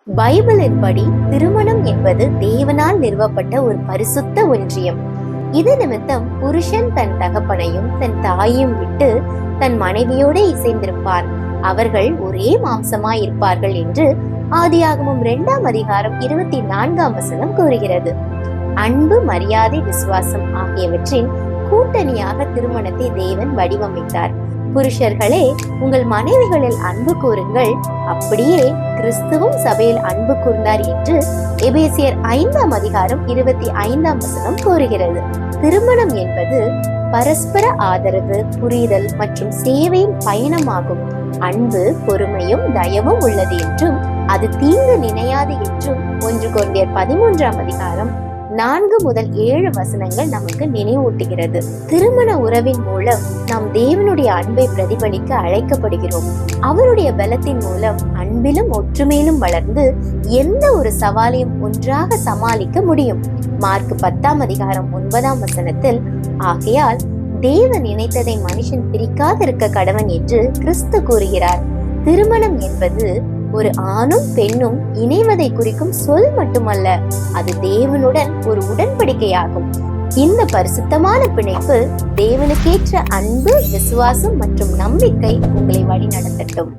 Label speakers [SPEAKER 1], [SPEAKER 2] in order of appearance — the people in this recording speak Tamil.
[SPEAKER 1] பைபிளின்படி திருமணம் என்பது தேவனால் நிறுவப்பட்ட ஒரு பரிசுத்த ஒன்றியம். இது நிமித்தம் புருஷன் தன் தகப்பனையும் தன் தாயையும் விட்டு தன் மனைவியோடு இசைந்திருப்பார், அவர்கள் ஒரே மாம்சமாய் இருப்பார்கள் என்று ஆதியாகமம் 2ஆம் அதிகாரம் 24ஆம் வசனம் கூறுகிறது. அன்பு, மரியாதை, விசுவாசம் ஆகியவற்றின் கூட்டணியாக திருமணத்தை தேவன் வடிவமைத்தார். புருஷர்களே, உங்கள் மனைவிகளில் அன்பு கூறுங்கள், அப்படியே கிறிஸ்துவும் சபையில் அன்பு கூர்ந்தார் என்று எபேசியர் 5ஆம் அதிகாரம் 25ஆம் வசனம் கூறுகிறது. திருமணம் என்பது பரஸ்பர ஆதரவு, புரிதல் மற்றும் சேவையின் பயணமாகும். அன்பு பொறுமையும் தயவும் உள்ளது என்றும் அது தீங்கு நினையாது என்றும் 1 கொரிந்தியர் 13ஆம் அதிகாரம் 4 முதல் 7 வசனங்கள் நமக்கு நினைவூட்டுகிறது. திருமண உறவின் மூலம் நாம் தேவனுடைய அன்பை பிரதிபலிக்க அழைக்கப்படுகிறோம். அவருடைய பலத்தின் மூலம் அன்பிலும் ஒற்றுமையிலும் வளர்ந்து எந்த ஒரு சவாலையும் ஒன்றாக சமாளிக்க முடியும். மார்க் 10ஆம் அதிகாரம் 9ஆம் வசனத்தில், ஆகையால் தேவன் இணைத்ததை மனுஷன் பிரிக்காதிருக்க கடவன் என்று கிறிஸ்து கூறுகிறார். திருமணம் என்பது ஒரு ஆணும் பெண்ணும் இணைவதை குறிக்கும் சொல் மட்டுமல்ல, அது தேவனுடன் ஒரு உடன்படிக்கையாகும். இந்த பரிசுத்தமான பிணைப்பு தேவனுக்கேற்ற அன்பு, விசுவாசம் மற்றும் நம்பிக்கை உங்களை வழி நடத்தட்டும்.